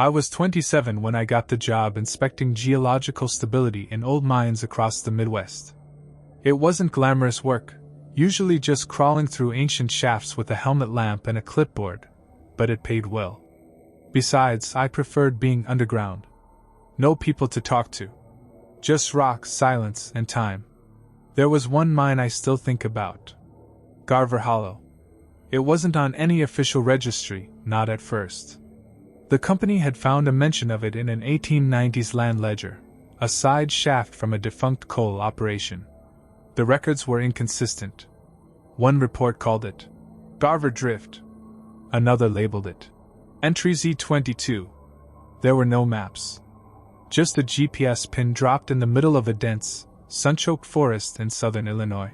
I was 27 when I got the job inspecting geological stability in old mines across the Midwest. It wasn't glamorous work, usually just crawling through ancient shafts with a helmet lamp and a clipboard, but it paid well. Besides, I preferred being underground. No people to talk to. Just rock, silence, and time. There was one mine I still think about. Garver Hollow. It wasn't on any official registry, not at first. The company had found a mention of it in an 1890s land ledger, a side shaft from a defunct coal operation. The records were inconsistent. One report called it Garver Drift. Another labeled it Entry Z22. There were no maps. Just a GPS pin dropped in the middle of a dense, sun-choked forest in southern Illinois.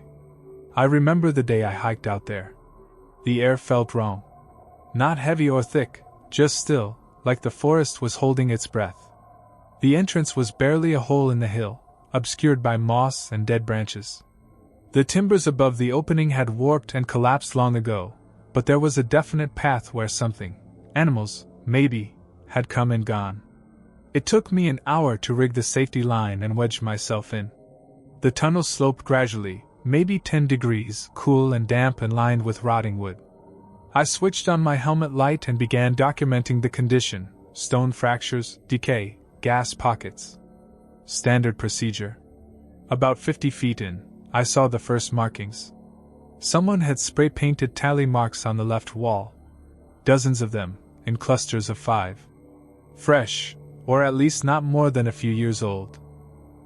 I remember the day I hiked out there. The air felt wrong. Not heavy or thick, just still, like the forest was holding its breath. The entrance was barely a hole in the hill, obscured by moss and dead branches. The timbers above the opening had warped and collapsed long ago, but there was a definite path where something, animals, maybe, had come and gone. It took me an hour to rig the safety line and wedge myself in. The tunnel sloped gradually, maybe 10 degrees, cool and damp and lined with rotting wood. I switched on my helmet light and began documenting the condition: stone fractures, decay, gas pockets. Standard procedure. About 50 feet in, I saw the first markings. Someone had spray-painted tally marks on the left wall. Dozens of them, in clusters of 5. Fresh, or at least not more than a few years old.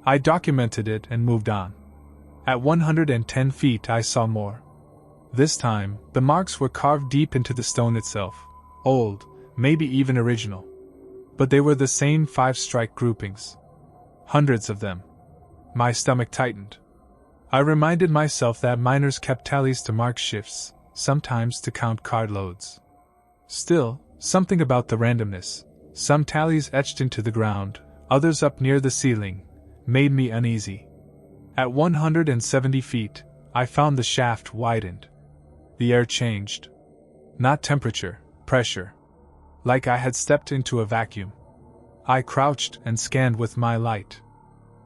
I documented it and moved on. At 110 feet I saw more. This time, the marks were carved deep into the stone itself, old, maybe even original. But they were the same 5-strike groupings. Hundreds of them. My stomach tightened. I reminded myself that miners kept tallies to mark shifts, sometimes to count cartloads. Still, something about the randomness, some tallies etched into the ground, others up near the ceiling, made me uneasy. At 170 feet, I found the shaft widened. The air changed. Not temperature, pressure. Like I had stepped into a vacuum. I crouched and scanned with my light.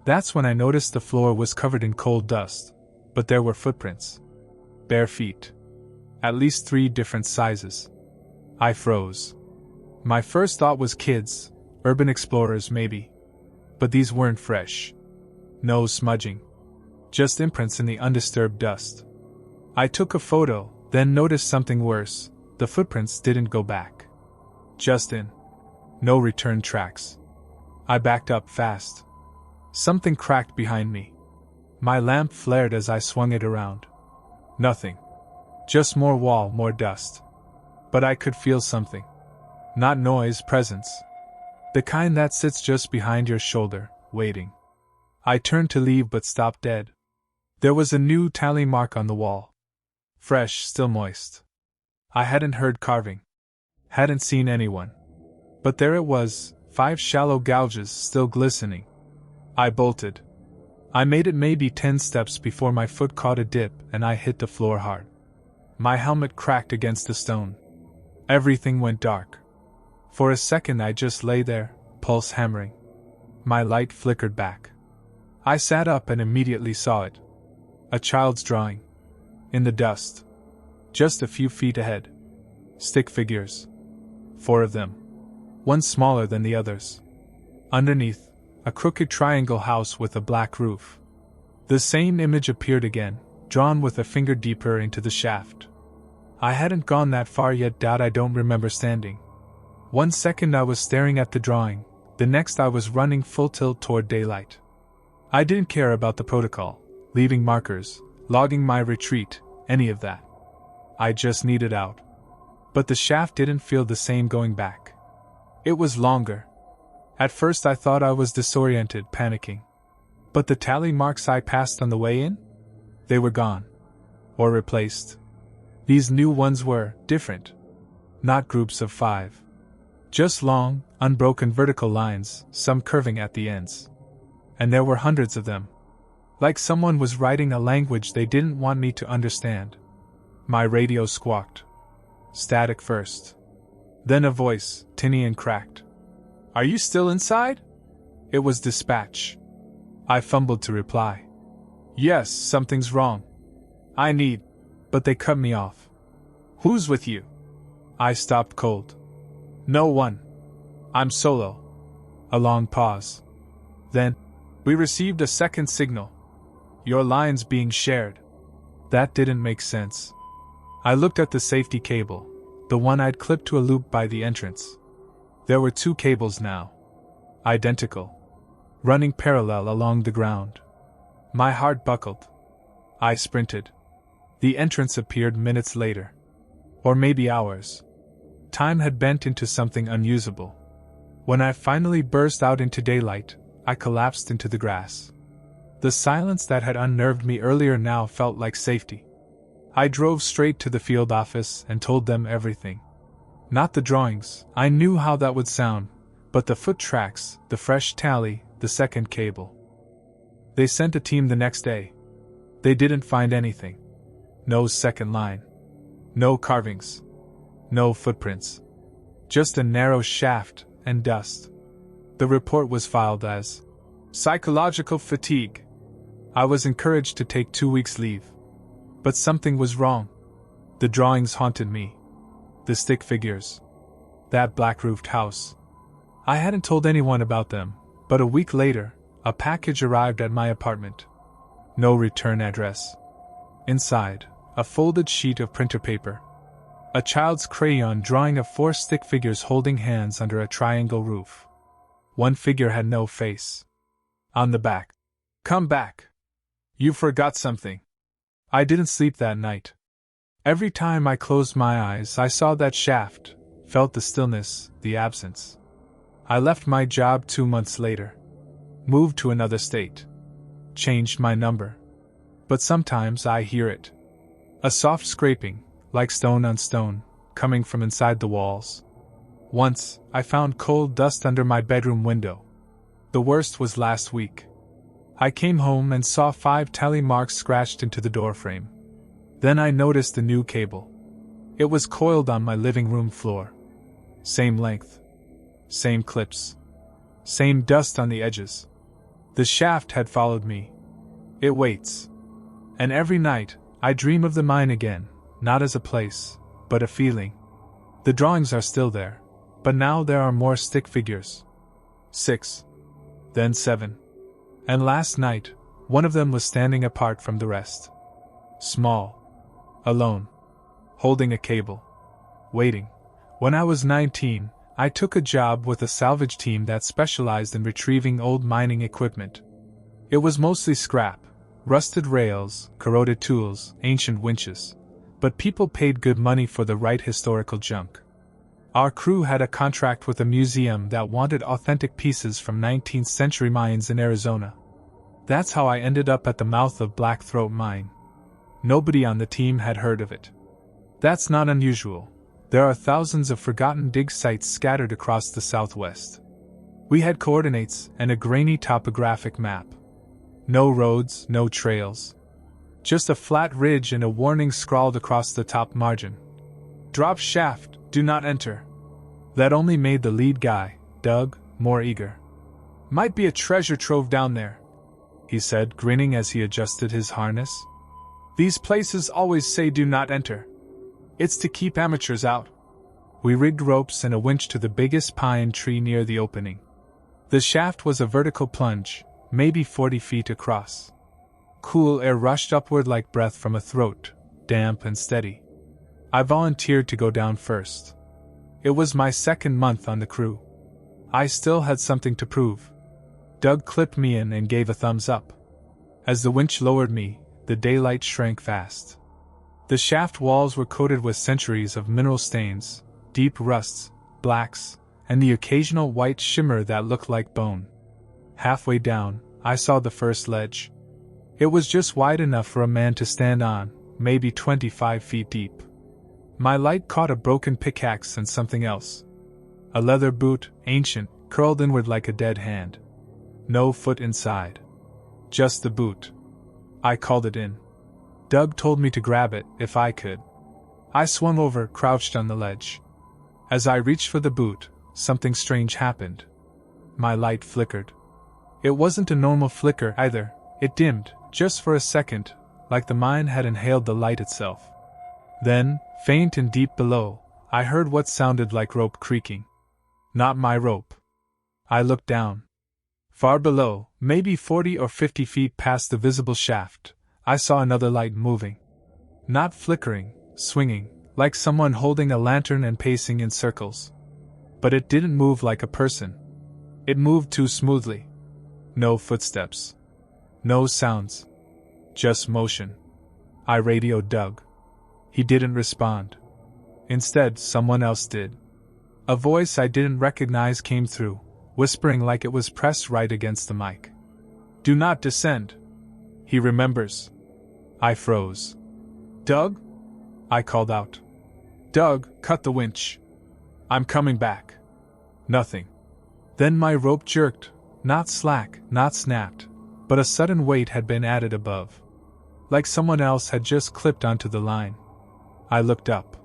That's when I noticed the floor was covered in coal dust, but there were footprints. Bare feet. At least 3 different sizes. I froze. My first thought was kids, urban explorers maybe. But these weren't fresh. No smudging. Just imprints in the undisturbed dust. I took a photo, then noticed something worse: the footprints didn't go back. Just in. No return tracks. I backed up fast. Something cracked behind me. My lamp flared as I swung it around. Nothing. Just more wall, more dust. But I could feel something. Not noise, presence. The kind that sits just behind your shoulder, waiting. I turned to leave but stopped dead. There was a new tally mark on the wall. Fresh, still moist. I hadn't heard carving. Hadn't seen anyone. But there it was, 5 shallow gouges still glistening. I bolted. I made it maybe 10 steps before my foot caught a dip and I hit the floor hard. My helmet cracked against the stone. Everything went dark. For a second I just lay there, pulse hammering. My light flickered back. I sat up and immediately saw it. A child's drawing. In the dust. Just a few feet ahead. Stick figures. 4 of them. One smaller than the others. Underneath, a crooked triangle house with a black roof. The same image appeared again, drawn with a finger deeper into the shaft. I hadn't gone that far yet. I don't remember standing. 1 second I was staring at the drawing, the next I was running full tilt toward daylight. I didn't care about the protocol, leaving markers, logging my retreat, any of that. I just needed out. But the shaft didn't feel the same going back. It was longer. At first I thought I was disoriented, panicking. But the tally marks I passed on the way in? They were gone. Or replaced. These new ones were different. Not groups of 5. Just long, unbroken vertical lines, some curving at the ends. And there were hundreds of them. Like someone was writing a language they didn't want me to understand. My radio squawked. Static first. Then a voice, tinny and cracked. Are you still inside? It was dispatch. I fumbled to reply. Yes, something's wrong. I need. But they cut me off. Who's with you? I stopped cold. No one. I'm solo. A long pause. Then, we received a second signal. Your line's being shared. That didn't make sense. I looked at the safety cable, the one I'd clipped to a loop by the entrance. There were 2 cables now. Identical. Running parallel along the ground. My heart buckled. I sprinted. The entrance appeared minutes later. Or maybe hours. Time had bent into something unusable. When I finally burst out into daylight, I collapsed into the grass. The silence that had unnerved me earlier now felt like safety. I drove straight to the field office and told them everything. Not the drawings, I knew how that would sound, but the foot tracks, the fresh tally, the second cable. They sent a team the next day. They didn't find anything. No second line. No carvings. No footprints. Just a narrow shaft and dust. The report was filed as psychological fatigue. I was encouraged to take 2 weeks leave. But something was wrong. The drawings haunted me. The stick figures. That black-roofed house. I hadn't told anyone about them, but a week later, a package arrived at my apartment. No return address. Inside, a folded sheet of printer paper. A child's crayon drawing of 4 stick figures holding hands under a triangle roof. One figure had no face. On the back. Come back. You forgot something. I didn't sleep that night. Every time I closed my eyes, I saw that shaft, felt the stillness, the absence. I left my job 2 months later. Moved to another state. Changed my number. But sometimes I hear it. A soft scraping, like stone on stone, coming from inside the walls. Once, I found cold dust under my bedroom window. The worst was last week. I came home and saw 5 tally marks scratched into the doorframe. Then I noticed the new cable. It was coiled on my living room floor. Same length. Same clips. Same dust on the edges. The shaft had followed me. It waits. And every night, I dream of the mine again, not as a place, but a feeling. The drawings are still there, but now there are more stick figures. 6. Then 7. And last night, one of them was standing apart from the rest. Small. Alone. Holding a cable. Waiting. When I was 19, I took a job with a salvage team that specialized in retrieving old mining equipment. It was mostly scrap, rusted rails, corroded tools, ancient winches. But people paid good money for the right historical junk. Our crew had a contract with a museum that wanted authentic pieces from 19th century mines in Arizona. That's how I ended up at the mouth of Black Throat Mine. Nobody on the team had heard of it. That's not unusual. There are thousands of forgotten dig sites scattered across the Southwest. We had coordinates and a grainy topographic map. No roads, no trails. Just a flat ridge and a warning scrawled across the top margin. Drop shaft, do not enter. That only made the lead guy, Doug, more eager. Might be a treasure trove down there, he said, grinning as he adjusted his harness. These places always say do not enter. It's to keep amateurs out. We rigged ropes and a winch to the biggest pine tree near the opening. The shaft was a vertical plunge, maybe 40 feet across. Cool air rushed upward like breath from a throat, damp and steady. I volunteered to go down first. It was my 2nd month on the crew. I still had something to prove. Doug clipped me in and gave a thumbs up. As the winch lowered me, the daylight shrank fast. The shaft walls were coated with centuries of mineral stains, deep rusts, blacks, and the occasional white shimmer that looked like bone. Halfway down, I saw the first ledge. It was just wide enough for a man to stand on, maybe 25 feet deep. My light caught a broken pickaxe and something else. A leather boot, ancient, curled inward like a dead hand. No foot inside. Just the boot. I called it in. Doug told me to grab it, if I could. I swung over, crouched on the ledge. As I reached for the boot, something strange happened. my light flickered. It wasn't a normal flicker either, it dimmed, just for a second, like the mine had inhaled the light itself. Then, faint and deep below, I heard what sounded like rope creaking. Not my rope. I looked down. Far below, maybe 40 or 50 feet past the visible shaft, I saw another light moving. Not flickering, swinging, like someone holding a lantern and pacing in circles. But it didn't move like a person. It moved too smoothly. No footsteps. No sounds. Just motion. I radioed Doug. He didn't respond. Instead, someone else did. A voice I didn't recognize came through, whispering like it was pressed right against the mic. "Do not descend." He remembers. I froze. "Doug?" I called out. "Doug, cut the winch. I'm coming back." Nothing. Then my rope jerked, not slack, not snapped, but a sudden weight had been added above. Like someone else had just clipped onto the line. I looked up.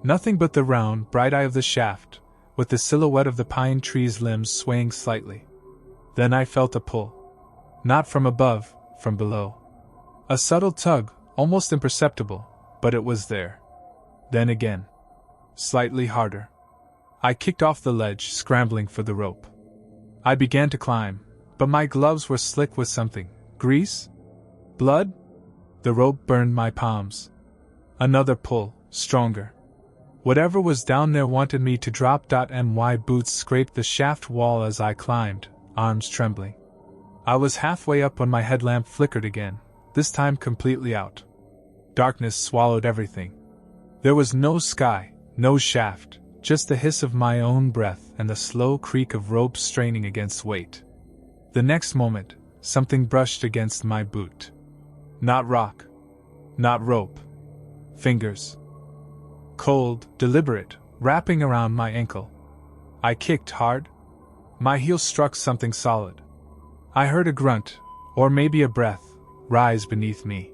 Nothing but the round, bright eye of the shaft, with the silhouette of the pine tree's limbs swaying slightly. Then I felt a pull. Not from above, from below. A subtle tug, almost imperceptible, but it was there. Then again. Slightly harder. I kicked off the ledge, scrambling for the rope. I began to climb, but my gloves were slick with something. Grease? Blood? The rope burned my palms. Another pull, stronger. Whatever was down there wanted me to drop. My boots scraped the shaft wall as I climbed, arms trembling. I was halfway up when my headlamp flickered again, this time completely out. Darkness swallowed everything. There was no sky, no shaft, just the hiss of my own breath and the slow creak of rope straining against weight. The next moment, something brushed against my boot. Not rock. Not rope. Fingers. Cold, deliberate, wrapping around my ankle. I kicked hard. My heel struck something solid. I heard a grunt, or maybe a breath, rise beneath me.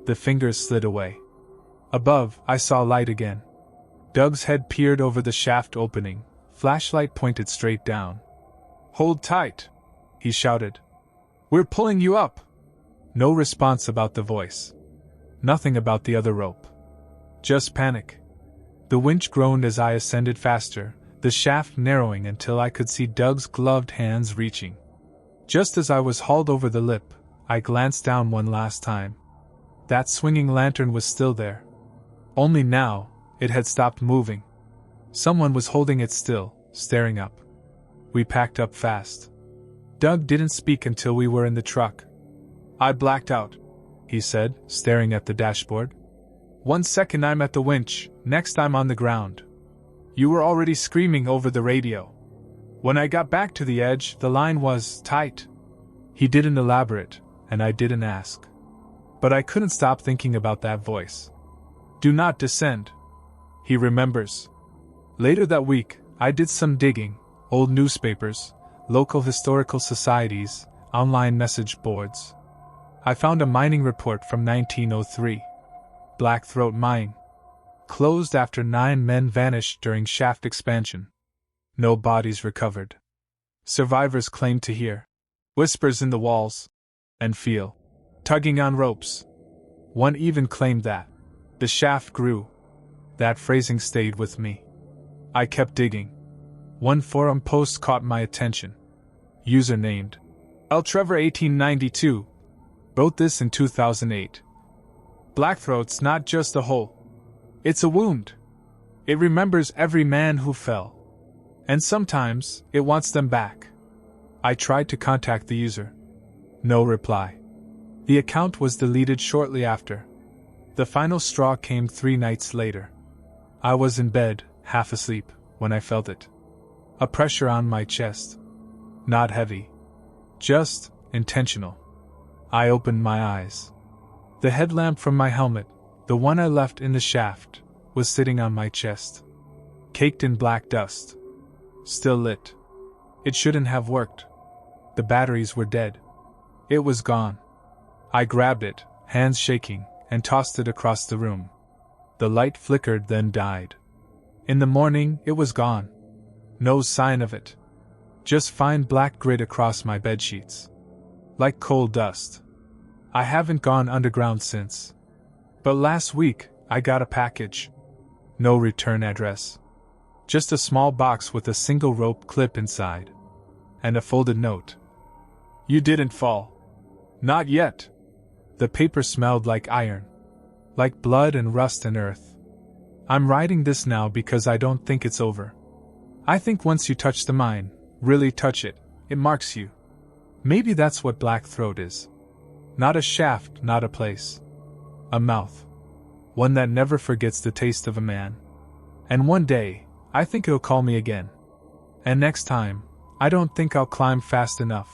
The fingers slid away. Above, I saw light again. Doug's head peered over the shaft opening, flashlight pointed straight down. "Hold tight," he shouted. "We're pulling you up." No response about the voice. Nothing about the other rope. Just panic. The winch groaned as I ascended faster, the shaft narrowing until I could see Doug's gloved hands reaching. Just as I was hauled over the lip, I glanced down one last time. That swinging lantern was still there. Only now, it had stopped moving. Someone was holding it still, staring up. We packed up fast. Doug didn't speak until we were in the truck. "I blacked out," he said, staring at the dashboard. "1 second I'm at the winch, next I'm on the ground. You were already screaming over the radio. When I got back to the edge, the line was tight." He didn't elaborate, and I didn't ask. But I couldn't stop thinking about that voice. "Do not descend." He remembers. Later that week, I did some digging, old newspapers, local historical societies, online message boards. I found a mining report from 1903. Blackthroat Mine. Closed after 9 men vanished during shaft expansion. No bodies recovered. Survivors claimed to hear whispers in the walls and feel tugging on ropes. One even claimed that the shaft grew. That phrasing stayed with me. I kept digging. One forum post caught my attention. User named L. Trevor 1892 wrote this in 2008. "Blackthroat's not just a hole. It's a wound. It remembers every man who fell. And sometimes, it wants them back." I tried to contact the user. No reply. The account was deleted shortly after. The final straw came 3 nights later. I was in bed, half asleep, when I felt it. A pressure on my chest. Not heavy. Just intentional. I opened my eyes. The headlamp from my helmet, the one I left in the shaft, was sitting on my chest. Caked in black dust. Still lit. It shouldn't have worked. The batteries were dead. It was gone. I grabbed it, hands shaking, and tossed it across the room. The light flickered, then died. In the morning, it was gone. No sign of it. Just fine black grit across my bedsheets. Like coal dust. I haven't gone underground since. But last week, I got a package. No return address. Just a small box with a single rope clip inside. And a folded note. You didn't fall. Not yet. The paper smelled like iron. Like blood and rust and earth. I'm writing this now because I don't think it's over. I think once you touch the mine, really touch it, it marks you. Maybe that's what Black Throat is. Not a shaft, not a place. A mouth. One that never forgets the taste of a man. And one day, I think it'll call me again. And next time, I don't think I'll climb fast enough.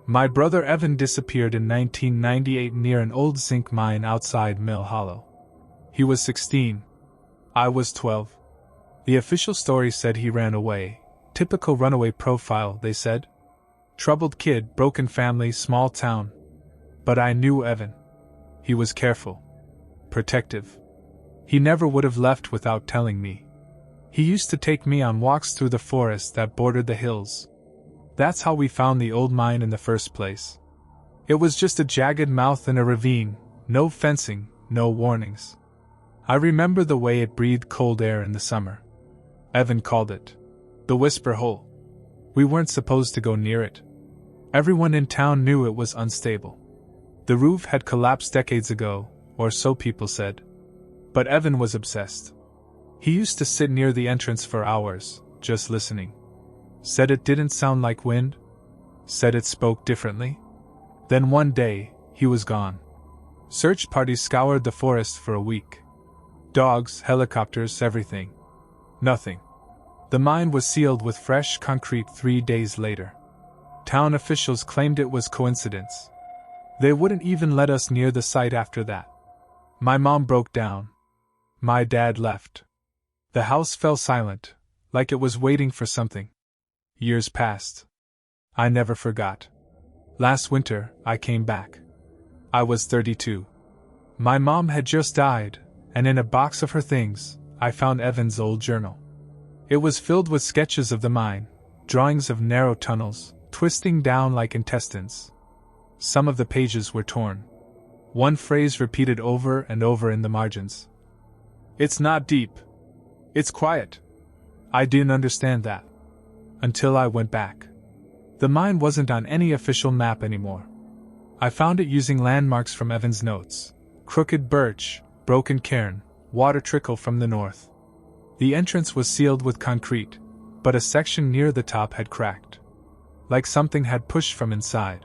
My brother Evan disappeared in 1998 near an old zinc mine outside Mill Hollow. He was 16. I was 12. The official story said he ran away. Typical runaway profile, they said. Troubled kid, broken family, small town. But I knew Evan. He was careful. Protective. He never would have left without telling me. He used to take me on walks through the forest that bordered the hills. That's how we found the old mine in the first place. It was just a jagged mouth in a ravine, no fencing, no warnings. I remember the way it breathed cold air in the summer. Evan called it the Whisper Hole. We weren't supposed to go near it. Everyone in town knew it was unstable. The roof had collapsed decades ago, or so people said. But Evan was obsessed. He used to sit near the entrance for hours, just listening. Said it didn't sound like wind. Said it spoke differently. Then one day, he was gone. Search parties scoured the forest for a week. Dogs, helicopters, everything. Nothing. The mine was sealed with fresh concrete 3 days later. Town officials claimed it was coincidence. They wouldn't even let us near the site after that. My mom broke down. My dad left. The house fell silent, like it was waiting for something. Years passed. I never forgot. Last winter, I came back. I was 32. My mom had just died, and in a box of her things, I found Evan's old journal. It was filled with sketches of the mine, drawings of narrow tunnels, twisting down like intestines. Some of the pages were torn. One phrase repeated over and over in the margins. It's not deep. It's quiet. I didn't understand that. Until I went back. The mine wasn't on any official map anymore. I found it using landmarks from Evan's notes. Crooked birch, broken cairn, water trickle from the north. The entrance was sealed with concrete, but a section near the top had cracked. Like something had pushed from inside.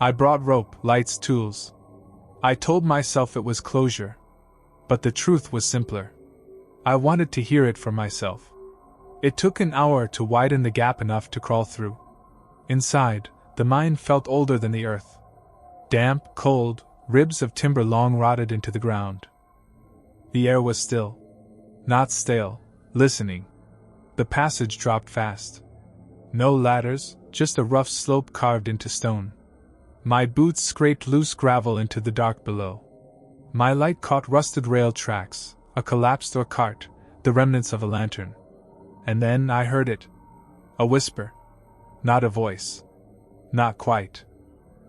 I brought rope, lights, tools. I told myself it was closure. But the truth was simpler. I wanted to hear it for myself. It took an hour to widen the gap enough to crawl through. Inside, the mine felt older than the earth. Damp, cold, ribs of timber long rotted into the ground. The air was still. Not stale, listening. The passage dropped fast. No ladders, just a rough slope carved into stone. My boots scraped loose gravel into the dark below. My light caught rusted rail tracks, a collapsed or cart, the remnants of a lantern. And then I heard it. A whisper. Not a voice. Not quite.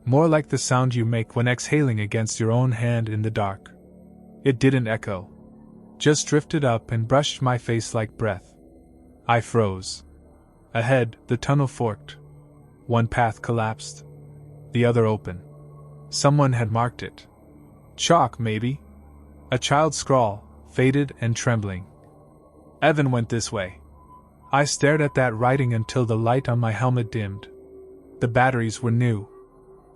More like the sound you make when exhaling against your own hand in the dark. It didn't echo. Just drifted up and brushed my face like breath. I froze. Ahead, the tunnel forked. One path collapsed. The other open. Someone had marked it. Chalk, maybe. A child's scrawl, faded and trembling. Evan went this way. I stared at that writing until the light on my helmet dimmed. The batteries were new.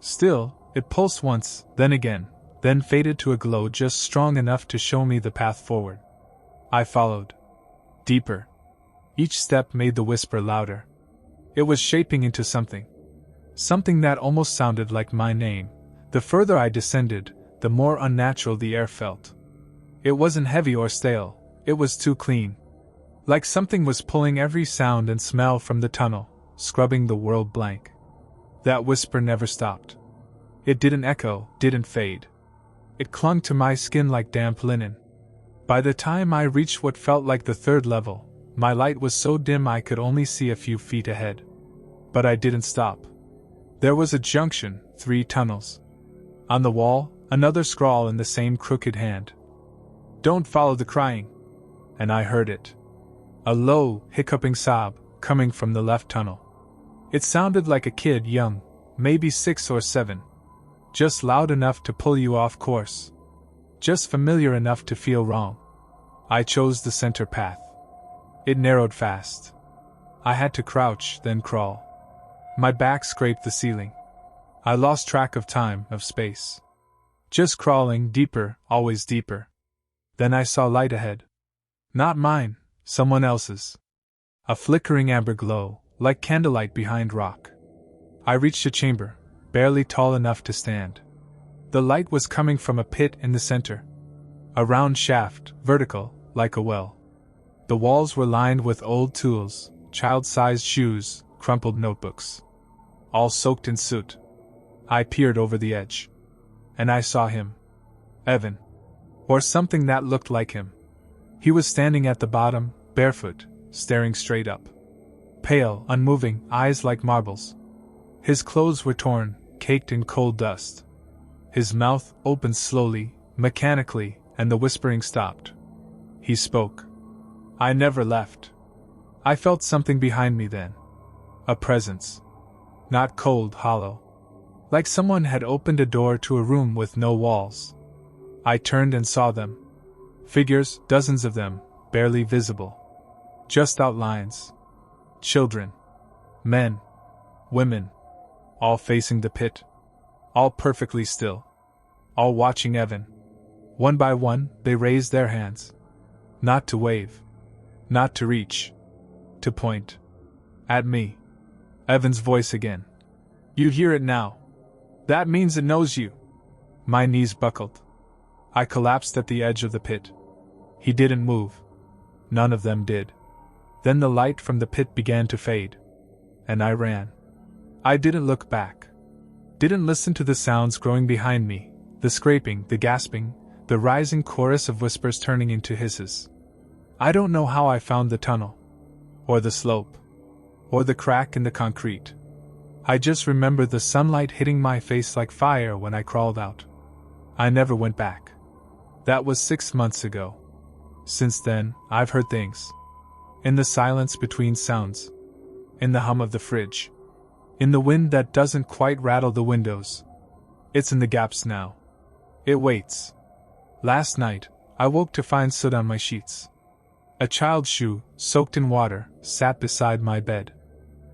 Still, it pulsed once, then again, then faded to a glow just strong enough to show me the path forward. I followed. Deeper. Each step made the whisper louder. It was shaping into something. Something that almost sounded like my name. The further I descended, the more unnatural the air felt. It wasn't heavy or stale, it was too clean. Like something was pulling every sound and smell from the tunnel, scrubbing the world blank. That whisper never stopped. It didn't echo, didn't fade. It clung to my skin like damp linen. By the time I reached what felt like the third level, my light was so dim I could only see a few feet ahead. But I didn't stop. There was a junction, 3 tunnels. On the wall, another scrawl in the same crooked hand. "Don't follow the crying." And I heard it. A low, hiccuping sob, coming from the left tunnel. It sounded like a kid young, maybe 6 or 7. Just loud enough to pull you off course. Just familiar enough to feel wrong. I chose the center path. It narrowed fast. I had to crouch, then crawl. My back scraped the ceiling. I lost track of time, of space. Just crawling deeper, always deeper. Then I saw light ahead. Not mine, someone else's. A flickering amber glow, like candlelight behind rock. I reached a chamber, barely tall enough to stand. The light was coming from a pit in the center. A round shaft, vertical, like a well. The walls were lined with old tools, child-sized shoes, crumpled notebooks. All soaked in soot. I peered over the edge. And I saw him. Evan. Or something that looked like him. He was standing at the bottom, barefoot, staring straight up. Pale, unmoving, eyes like marbles. His clothes were torn, caked in cold dust. His mouth opened slowly, mechanically, and the whispering stopped. He spoke. I never left. I felt something behind me then. A presence. Not cold, hollow. Like someone had opened a door to a room with no walls. I turned and saw them. Figures, dozens of them, barely visible. Just outlines. Children. Men. Women. All facing the pit. All perfectly still. All watching Evan. One by one, they raised their hands. Not to wave. Not to reach. To point. At me. Evan's voice again. You hear it now. That means it knows you. My knees buckled. I collapsed at the edge of the pit. He didn't move. None of them did. Then the light from the pit began to fade. And I ran. I didn't look back. Didn't listen to the sounds growing behind me, the scraping, the gasping, the rising chorus of whispers turning into hisses. I don't know how I found the tunnel. Or the slope. Or the crack in the concrete. I just remember the sunlight hitting my face like fire when I crawled out. I never went back. That was 6 months ago. Since then, I've heard things. In the silence between sounds. In the hum of the fridge. In the wind that doesn't quite rattle the windows. It's in the gaps now. It waits. Last night, I woke to find soot on my sheets. A child's shoe, soaked in water, sat beside my bed.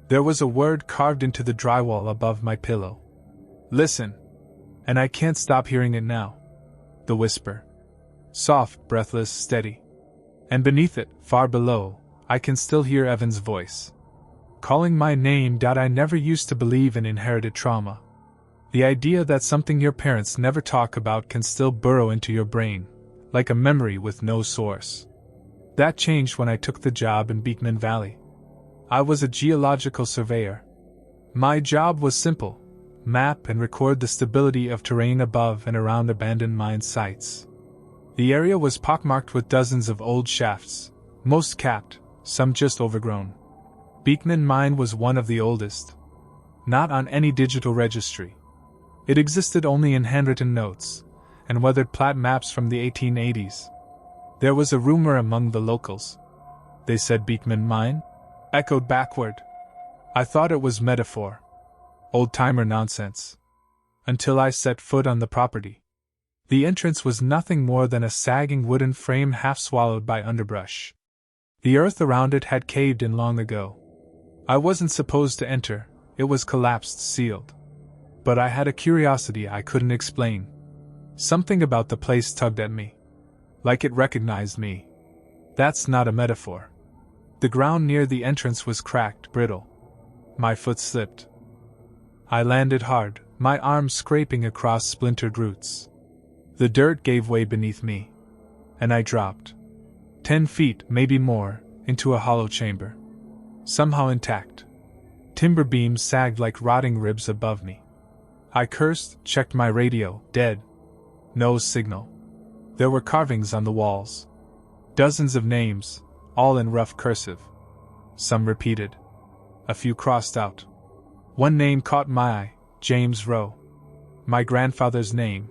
There was a word carved into the drywall above my pillow. Listen. And I can't stop hearing it now. The whisper. Soft, breathless, steady. And beneath it, far below, I can still hear Evan's voice. Calling my name. I never used to believe in inherited trauma. The idea that something your parents never talk about can still burrow into your brain, like a memory with no source. That changed when I took the job in Beekman Valley. I was a geological surveyor. My job was simple: map and record the stability of terrain above and around abandoned mine sites. The area was pockmarked with dozens of old shafts, most capped, some just overgrown. Beekman Mine was one of the oldest. Not on any digital registry. It existed only in handwritten notes, and weathered plat maps from the 1880s. There was a rumor among the locals. They said Beekman Mine? Echoed backward. I thought it was metaphor. Old-timer nonsense. Until I set foot on the property. The entrance was nothing more than a sagging wooden frame half swallowed by underbrush. The earth around it had caved in long ago. I wasn't supposed to enter, it was collapsed, sealed. But I had a curiosity I couldn't explain. Something about the place tugged at me. Like it recognized me. That's not a metaphor. The ground near the entrance was cracked, brittle. My foot slipped. I landed hard, my arms scraping across splintered roots. The dirt gave way beneath me. And I dropped. 10 feet, maybe more, into a hollow chamber. Somehow intact. Timber beams sagged like rotting ribs above me. I cursed, checked my radio, dead. No signal. There were carvings on the walls. Dozens of names, all in rough cursive. Some repeated. A few crossed out. One name caught my eye, James Rowe. My grandfather's name.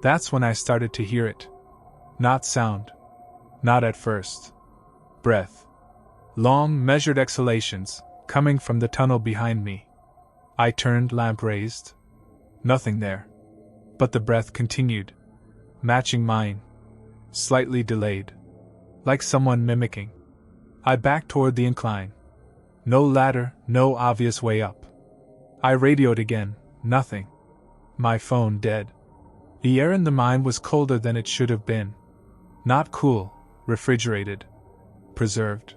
That's when I started to hear it. Not sound. Not at first. Breath. Long, measured exhalations, coming from the tunnel behind me. I turned, lamp raised. Nothing there. But the breath continued. Matching mine. Slightly delayed. Like someone mimicking. I backed toward the incline. No ladder, no obvious way up. I radioed again, nothing. My phone dead. The air in the mine was colder than it should have been. Not cool, refrigerated. Preserved.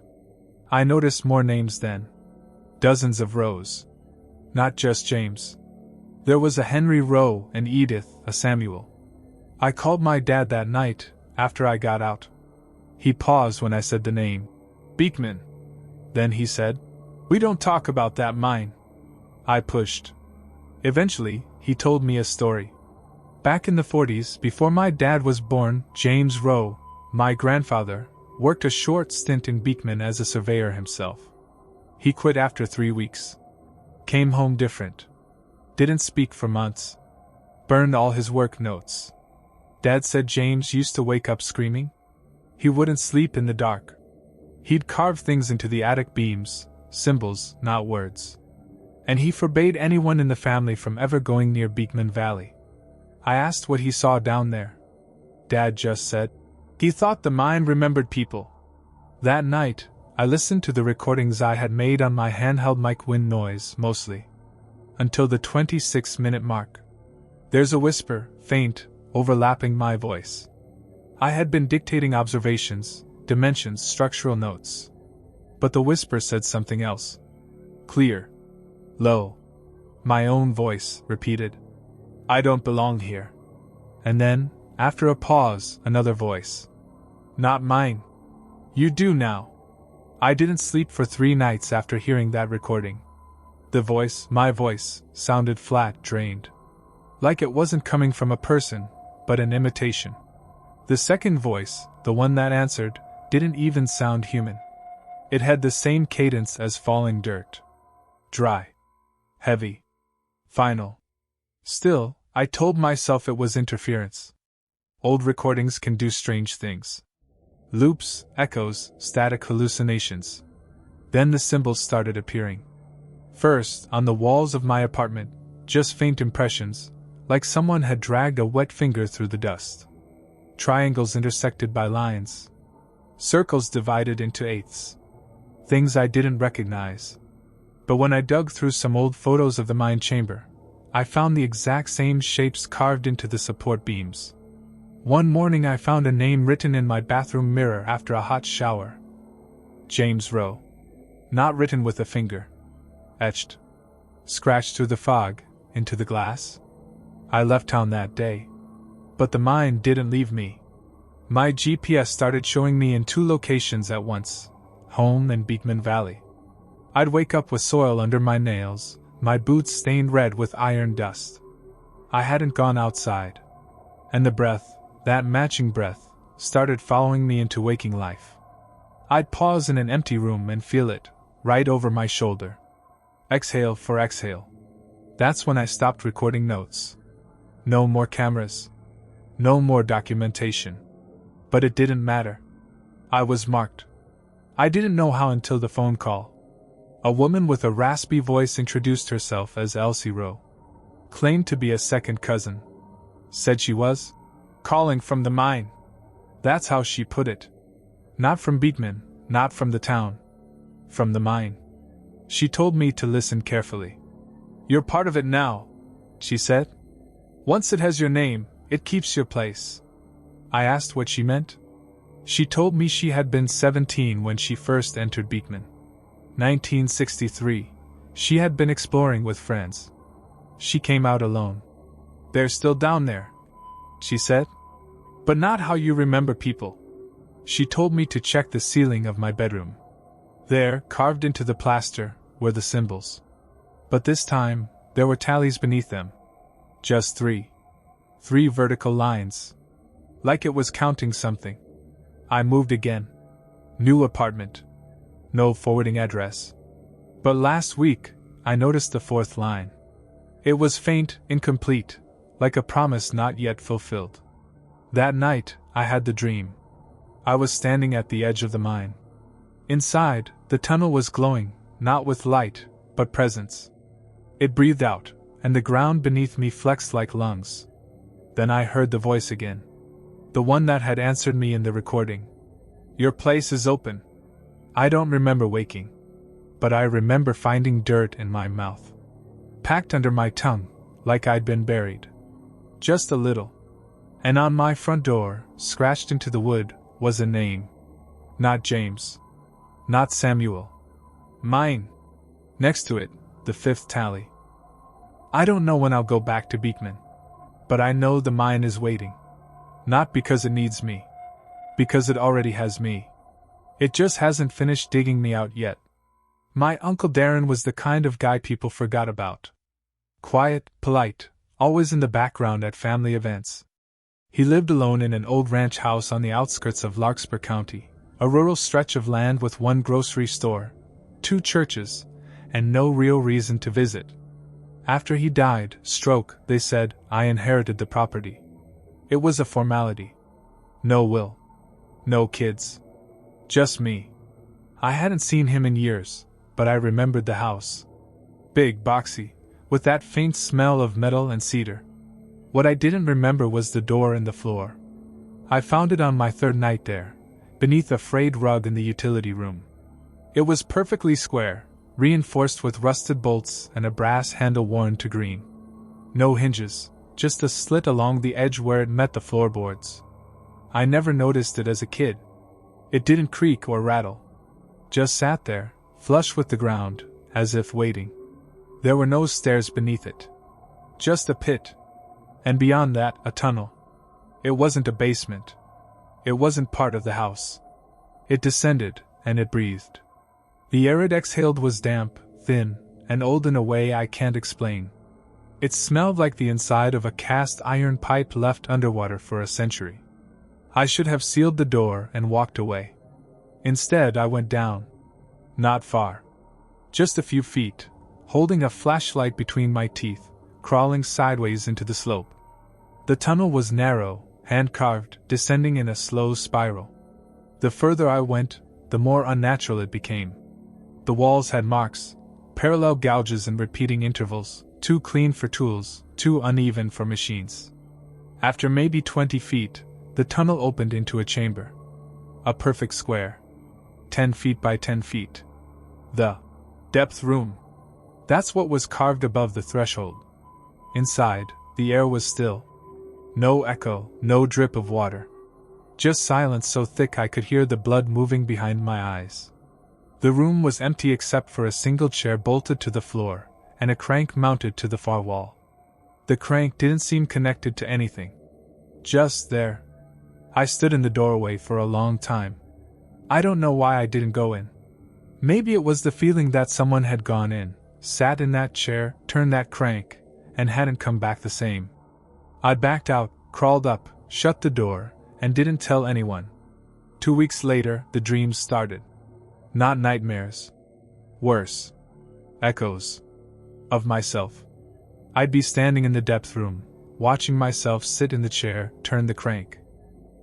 I noticed more names then. Dozens of Rows. Not just James. There was a Henry Rowe, an Edith, a Samuel. I called my dad that night, after I got out. He paused when I said the name. Beekman. Then he said, "We don't talk about that mine." I pushed. Eventually, he told me a story. Back in the 40s, before my dad was born, James Rowe, my grandfather, worked a short stint in Beekman as a surveyor himself. He quit after 3 weeks. Came home different. Didn't speak for months. Burned all his work notes. Dad said James used to wake up screaming. He wouldn't sleep in the dark. He'd carve things into the attic beams, symbols, not words. And he forbade anyone in the family from ever going near Beekman Valley. I asked what he saw down there. Dad just said, he thought the mine remembered people. That night, I listened to the recordings I had made on my handheld mic, wind noise, mostly. Until the 26-minute mark. There's a whisper, faint, overlapping my voice. I had been dictating observations, dimensions, structural notes. But the whisper said something else. Clear. Low. My own voice repeated. I don't belong here. And then, after a pause, another voice. Not mine. You do now. I didn't sleep for 3 nights after hearing that recording. The voice, my voice, sounded flat, drained. Like it wasn't coming from a person, but an imitation. The second voice, the one that answered, didn't even sound human. It had the same cadence as falling dirt. Dry. Heavy. Final. Still, I told myself it was interference. Old recordings can do strange things. Loops, echoes, static hallucinations. Then the symbols started appearing. First, on the walls of my apartment, just faint impressions, like someone had dragged a wet finger through the dust. Triangles intersected by lines. Circles divided into eighths. Things I didn't recognize. But when I dug through some old photos of the mine chamber, I found the exact same shapes carved into the support beams. One morning I found a name written in my bathroom mirror after a hot shower. James Rowe. Not written with a finger. Etched. Scratched through the fog, into the glass. I left town that day. But the mine didn't leave me. My GPS started showing me in 2 locations at once, home and Beekman Valley. I'd wake up with soil under my nails, my boots stained red with iron dust. I hadn't gone outside. And the breath, that matching breath, started following me into waking life. I'd pause in an empty room and feel it, right over my shoulder. Exhale for exhale. That's when I stopped recording notes. No more cameras. No more documentation. But it didn't matter. I was marked. I didn't know how until the phone call. A woman with a raspy voice introduced herself as Elsie Rowe. Claimed to be a second cousin. Said she was calling from the mine. That's how she put it. Not from Beekman, not from the town. From the mine. She told me to listen carefully. You're part of it now, she said. Once it has your name, it keeps your place. I asked what she meant. She told me she had been 17 when she first entered Beekman. 1963. She had been exploring with friends. She came out alone. They're still down there, she said. But not how you remember people. She told me to check the ceiling of my bedroom. There, carved into the plaster, were the symbols. But this time, there were tallies beneath them. Just 3. 3 vertical lines. Like it was counting something. I moved again. New apartment. No forwarding address. But last week, I noticed the fourth line. It was faint, incomplete, like a promise not yet fulfilled. That night, I had the dream. I was standing at the edge of the mine. Inside, the tunnel was glowing, not with light, but presence. It breathed out, and the ground beneath me flexed like lungs. Then I heard the voice again. The one that had answered me in the recording. Your place is open. I don't remember waking. But I remember finding dirt in my mouth. Packed under my tongue, like I'd been buried. Just a little. And on my front door, scratched into the wood, was a name. Not James. Not Samuel. Mine. Next to it, the fifth tally. I don't know when I'll go back to Beekman. But I know the mine is waiting. Not because it needs me. Because it already has me. It just hasn't finished digging me out yet. My Uncle Darren was the kind of guy people forgot about. Quiet, polite, always in the background at family events. He lived alone in an old ranch house on the outskirts of Larkspur County, a rural stretch of land with one grocery store, 2 churches, and no real reason to visit. After he died, stroke, they said, I inherited the property. It was a formality. No will. No kids. Just me. I hadn't seen him in years, but I remembered the house. Big, boxy, with that faint smell of metal and cedar. What I didn't remember was the door in the floor. I found it on my third night there, beneath a frayed rug in the utility room. It was perfectly square, reinforced with rusted bolts and a brass handle worn to green. No hinges, just a slit along the edge where it met the floorboards. I never noticed it as a kid. It didn't creak or rattle. Just sat there, flush with the ground, as if waiting. There were no stairs beneath it. Just a pit. And beyond that, a tunnel. It wasn't a basement. It wasn't part of the house. It descended, and it breathed. The air it exhaled was damp, thin, and old in a way I can't explain. It smelled like the inside of a cast iron pipe left underwater for a century. I should have sealed the door and walked away. Instead, I went down. Not far. Just a few feet, holding a flashlight between my teeth, crawling sideways into the slope. The tunnel was narrow, hand-carved, descending in a slow spiral. The further I went, the more unnatural it became. The walls had marks, parallel gouges in repeating intervals, too clean for tools, too uneven for machines. After maybe 20 feet, the tunnel opened into a chamber. A perfect square. 10 feet by 10 feet. The depth room. That's what was carved above the threshold. Inside, the air was still. No echo, no drip of water. Just silence so thick I could hear the blood moving behind my eyes. The room was empty except for a single chair bolted to the floor, and a crank mounted to the far wall. The crank didn't seem connected to anything. Just there. I stood in the doorway for a long time. I don't know why I didn't go in. Maybe it was the feeling that someone had gone in, sat in that chair, turned that crank, and hadn't come back the same. I backed out, crawled up, shut the door, and didn't tell anyone. 2 weeks later, the dreams started. Not nightmares. Worse. Echoes. Of myself. I'd be standing in the depth room, watching myself sit in the chair, turn the crank.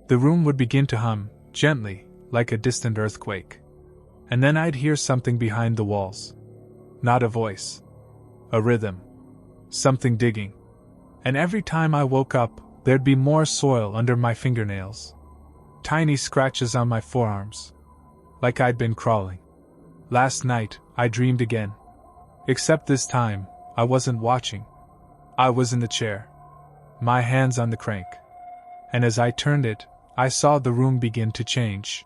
The room would begin to hum, gently, like a distant earthquake. And then I'd hear something behind the walls. Not a voice. A rhythm. Something digging. And every time I woke up, there'd be more soil under my fingernails. Tiny scratches on my forearms. Like I'd been crawling. Last night, I dreamed again. Except this time, I wasn't watching. I was in the chair. My hands on the crank. And as I turned it, I saw the room begin to change.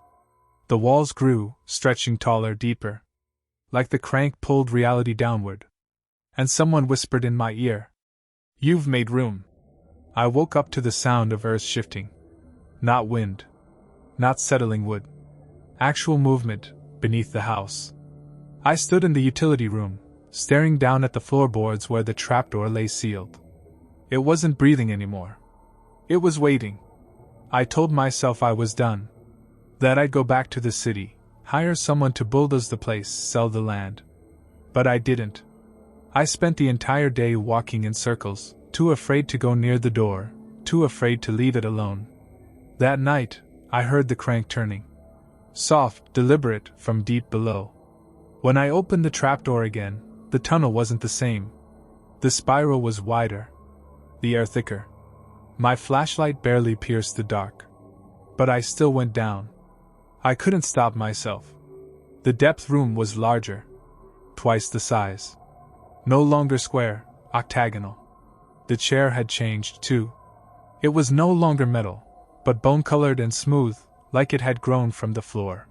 The walls grew, stretching taller, deeper. Like the crank pulled reality downward. And someone whispered in my ear. You've made room. I woke up to the sound of earth shifting. Not wind. Not settling wood. Actual movement, beneath the house. I stood in the utility room, staring down at the floorboards where the trapdoor lay sealed. It wasn't breathing anymore. It was waiting. I told myself I was done. That I'd go back to the city, hire someone to bulldoze the place, sell the land. But I didn't. I spent the entire day walking in circles, too afraid to go near the door, too afraid to leave it alone. That night, I heard the crank turning. Soft, deliberate, from deep below. When I opened the trapdoor again, the tunnel wasn't the same. The spiral was wider. The air thicker. My flashlight barely pierced the dark. But I still went down. I couldn't stop myself. The depth room was larger. Twice the size. No longer square, octagonal. The chair had changed, too. It was no longer metal, but bone-colored and smooth, like it had grown from the floor.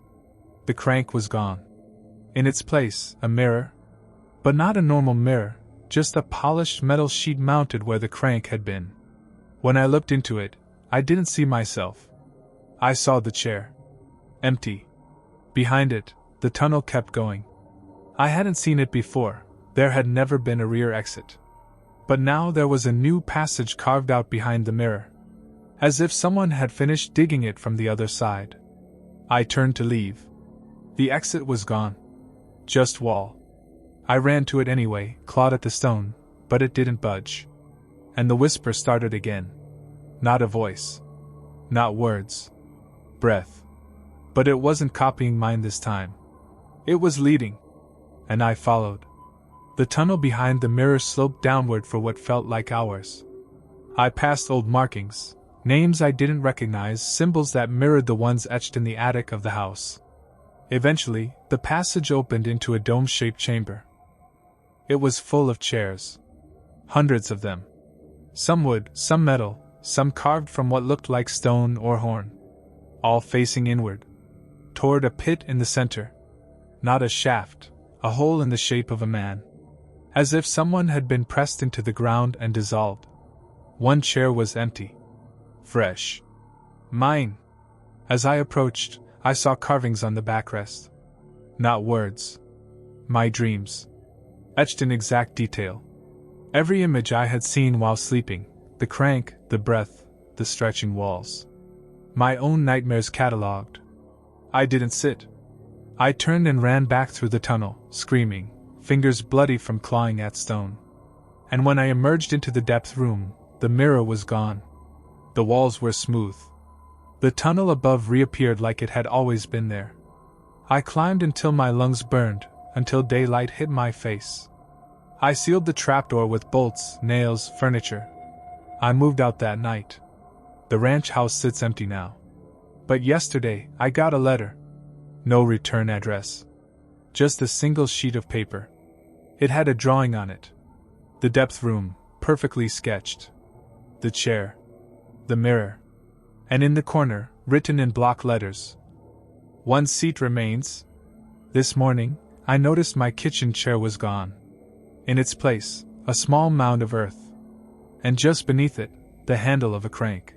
The crank was gone. In its place, a mirror. But not a normal mirror, just a polished metal sheet mounted where the crank had been. When I looked into it, I didn't see myself. I saw the chair. Empty. Behind it, the tunnel kept going. I hadn't seen it before, there had never been a rear exit. But now there was a new passage carved out behind the mirror. As if someone had finished digging it from the other side. I turned to leave. The exit was gone. Just wall. I ran to it anyway, clawed at the stone, but it didn't budge. And the whisper started again. Not a voice. Not words. Breath. But it wasn't copying mine this time. It was leading. And I followed. The tunnel behind the mirror sloped downward for what felt like hours. I passed old markings, names I didn't recognize, symbols that mirrored the ones etched in the attic of the house. Eventually, the passage opened into a dome-shaped chamber. It was full of chairs. Hundreds of them. Some wood, some metal, some carved from what looked like stone or horn. All facing inward. Toward a pit in the center. Not a shaft, a hole in the shape of a man. As if someone had been pressed into the ground and dissolved. One chair was empty. Fresh. Mine. As I approached, I saw carvings on the backrest. Not words. My dreams. Etched in exact detail. Every image I had seen while sleeping, the crank, the breath, the stretching walls. My own nightmares catalogued. I didn't sit. I turned and ran back through the tunnel, screaming, fingers bloody from clawing at stone. And when I emerged into the depth room, the mirror was gone. The walls were smooth. The tunnel above reappeared like it had always been there. I climbed until my lungs burned, until daylight hit my face. I sealed the trapdoor with bolts, nails, furniture. I moved out that night. The ranch house sits empty now. But yesterday, I got a letter. No return address. Just a single sheet of paper. It had a drawing on it. The depth room, perfectly sketched. The chair. The mirror. And in the corner, written in block letters, "One seat remains." This morning, I noticed my kitchen chair was gone. In its place, a small mound of earth. And just beneath it, the handle of a crank.